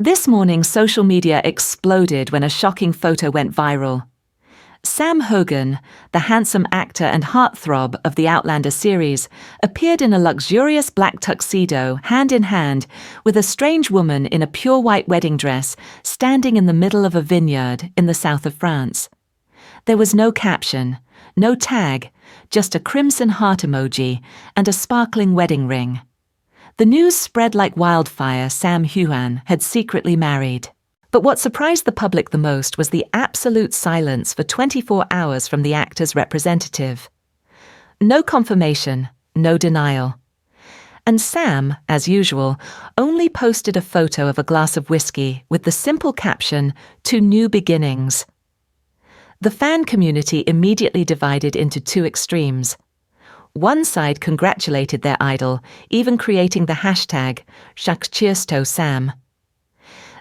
This morning, social media exploded when a shocking photo went viral. Sam Heughan, the handsome actor and heartthrob of the Outlander series, appeared in a luxurious black tuxedo, hand in hand, with a strange woman in a pure white wedding dress standing in the middle of a vineyard in the south of France. There was no caption, no tag, just a crimson heart emoji and a sparkling wedding ring. The news spread like wildfire. Sam Heughan had secretly married. But what surprised the public the most was the absolute silence for 24 hours from the actor's representative. No confirmation, no denial. And Sam, as usual, only posted a photo of a glass of whiskey with the simple caption, "To new beginnings." The fan community immediately divided into two extremes. One side congratulated their idol, even creating the hashtag #CheersToSam.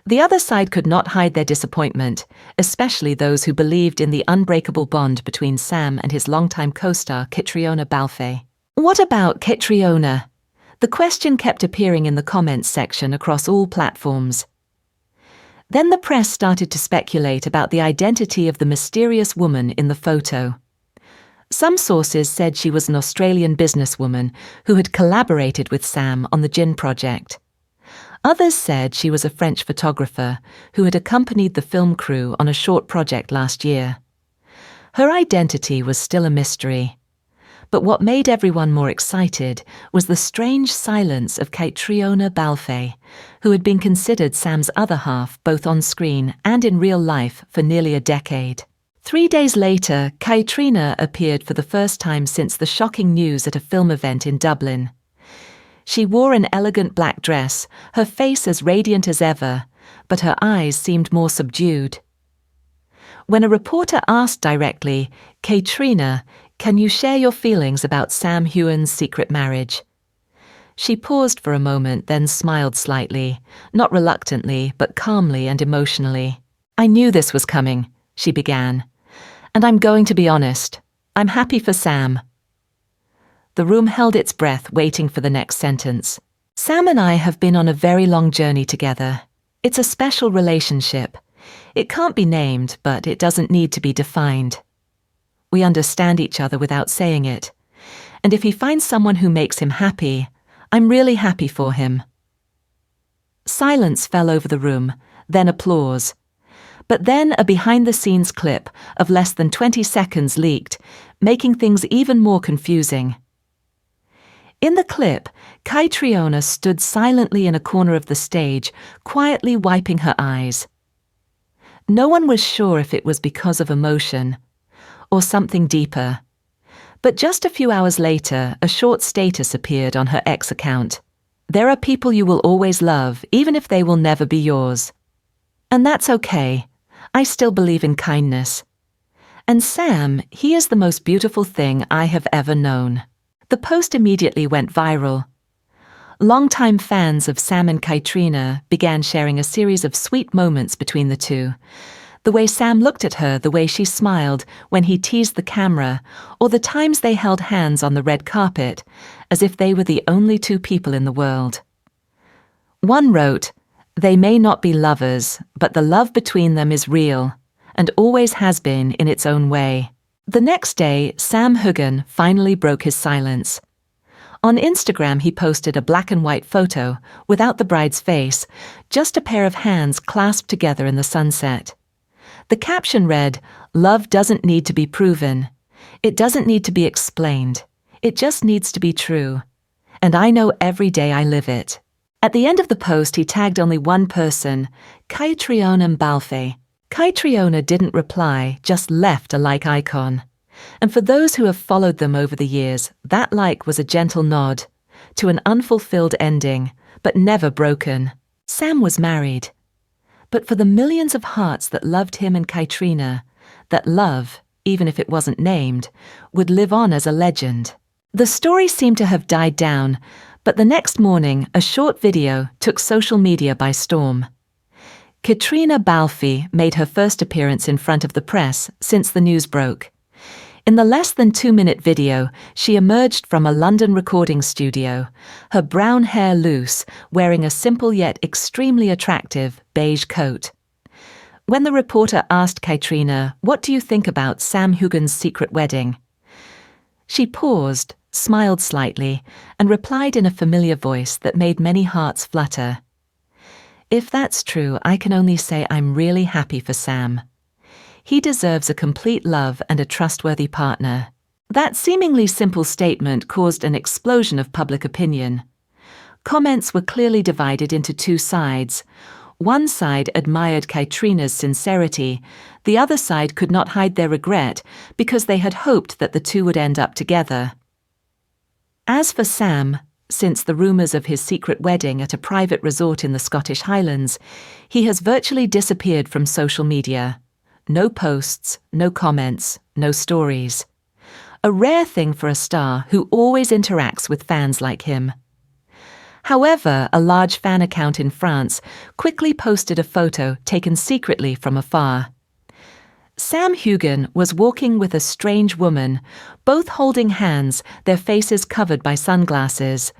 The other side could not hide their disappointment, especially those who believed in the unbreakable bond between Sam and his longtime co-star Caitriona Balfe. What about Caitriona? The question kept appearing in the comments section across all platforms. Then the press started to speculate about the identity of the mysterious woman in the photo. Some sources said she was an Australian businesswoman who had collaborated with Sam on the gin project. Others said she was a French photographer who had accompanied the film crew on a short project last year. Her identity was still a mystery. But what made everyone more excited was the strange silence of Caitriona Balfe, who had been considered Sam's other half both on screen and in real life for nearly a decade. 3 days later, Caitriona appeared for the first time since the shocking news at a film event in Dublin. She wore an elegant black dress, her face as radiant as ever, but her eyes seemed more subdued. When a reporter asked directly, "Caitriona, can you share your feelings about Sam Heughan's secret marriage?" She paused for a moment, then smiled slightly, not reluctantly, but calmly and emotionally. "I knew this was coming," she began. "And I'm going to be honest. I'm happy for Sam." The room held its breath, waiting for the next sentence. "Sam and I have been on a very long journey together. It's a special relationship. It can't be named, but it doesn't need to be defined. We understand each other without saying it. And if he finds someone who makes him happy, I'm really happy for him." Silence fell over the room, then applause. But then a behind-the-scenes clip of less than 20 seconds leaked, making things even more confusing. In the clip, Caitriona stood silently in a corner of the stage, quietly wiping her eyes. No one was sure if it was because of emotion or something deeper. But just a few hours later, a short status appeared on her X account. "There are people you will always love, even if they will never be yours. And that's okay. I still believe in kindness. And Sam, he is the most beautiful thing I have ever known." The post immediately went viral. Longtime fans of Sam and Caitriona began sharing a series of sweet moments between the two. The way Sam looked at her, the way she smiled when he teased the camera, or the times they held hands on the red carpet, as if they were the only two people in the world. One wrote, "They may not be lovers, but the love between them is real, and always has been in its own way." The next day, Sam Heughan finally broke his silence. On Instagram, he posted a black and white photo, without the bride's face, just a pair of hands clasped together in the sunset. The caption read, "Love doesn't need to be proven. It doesn't need to be explained. It just needs to be true. And I know every day I live it." At the end of the post, he tagged only one person, Caitriona Balfe. Caitriona didn't reply, just left a like icon. And for those who have followed them over the years, that like was a gentle nod to an unfulfilled ending, but never broken. Sam was married. But for the millions of hearts that loved him and Caitriona, that love, even if it wasn't named, would live on as a legend. The story seemed to have died down, but the next morning, a short video took social media by storm. Caitriona Balfe made her first appearance in front of the press since the news broke. In the less than 2-minute video, she emerged from a London recording studio, her brown hair loose, wearing a simple yet extremely attractive beige coat. When the reporter asked Caitriona, "What do you think about Sam Heughan's secret wedding?" she paused, smiled slightly, and replied in a familiar voice that made many hearts flutter. "If that's true, I can only say I'm really happy for Sam. He deserves a complete love and a trustworthy partner." That seemingly simple statement caused an explosion of public opinion. Comments were clearly divided into two sides. One side admired Caitriona's sincerity, the other side could not hide their regret because they had hoped that the two would end up together. As for Sam, since the rumours of his secret wedding at a private resort in the Scottish Highlands, he has virtually disappeared from social media. No posts, no comments, no stories. A rare thing for a star who always interacts with fans like him. However, a large fan account in France quickly posted a photo taken secretly from afar. Sam Heughan was walking with a strange woman, both holding hands, their faces covered by sunglasses,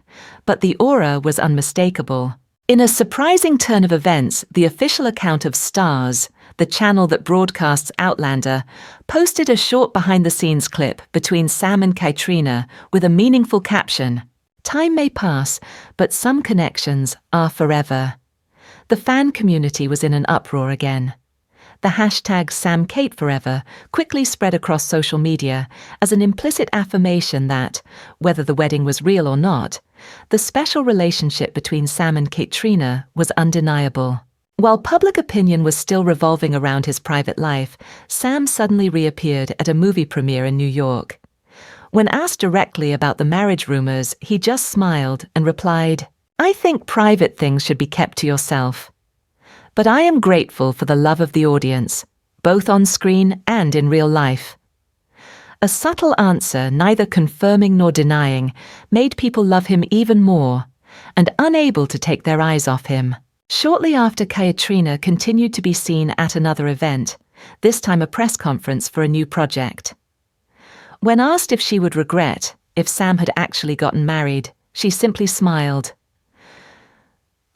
but the aura was unmistakable. In a surprising turn of events, the official account of Stars, the channel that broadcasts Outlander, posted a short behind-the-scenes clip between Sam and Caitriona with a meaningful caption, "Time may pass, but some connections are forever." The fan community was in an uproar again. The hashtag #SamKateForever quickly spread across social media as an implicit affirmation that, whether the wedding was real or not, the special relationship between Sam and Caitriona was undeniable. While public opinion was still revolving around his private life, Sam suddenly reappeared at a movie premiere in New York. When asked directly about the marriage rumors, he just smiled and replied, "I think private things should be kept to yourself. But I am grateful for the love of the audience, both on screen and in real life." A subtle answer, neither confirming nor denying, made people love him even more, and unable to take their eyes off him. Shortly after, Caitriona continued to be seen at another event, this time a press conference for a new project. When asked if she would regret if Sam had actually gotten married, she simply smiled.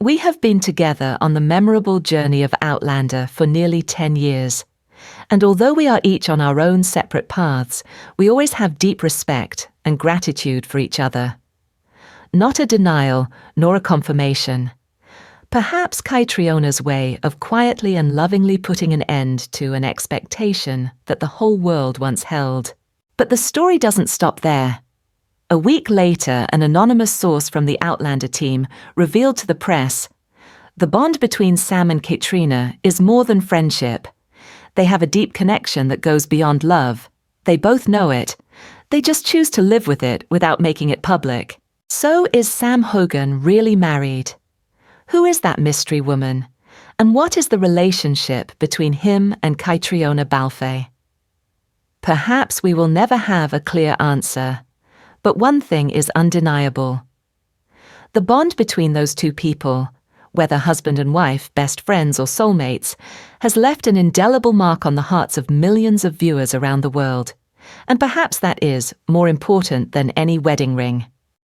"We have been together on the memorable journey of Outlander for nearly 10 years, and although we are each on our own separate paths, we always have deep respect and gratitude for each other." Not a denial, nor a confirmation. Perhaps Caitriona's way of quietly and lovingly putting an end to an expectation that the whole world once held. But the story doesn't stop there. A week later, an anonymous source from the Outlander team revealed to the press, "The bond between Sam and Caitriona is more than friendship. They have a deep connection that goes beyond love. They both know it. They just choose to live with it without making it public." So is Sam Heughan really married? Who is that mystery woman? And what is the relationship between him and Caitriona Balfe? Perhaps we will never have a clear answer, but one thing is undeniable. The bond between those two people, whether husband and wife, best friends or soulmates, has left an indelible mark on the hearts of millions of viewers around the world. And perhaps that is more important than any wedding ring.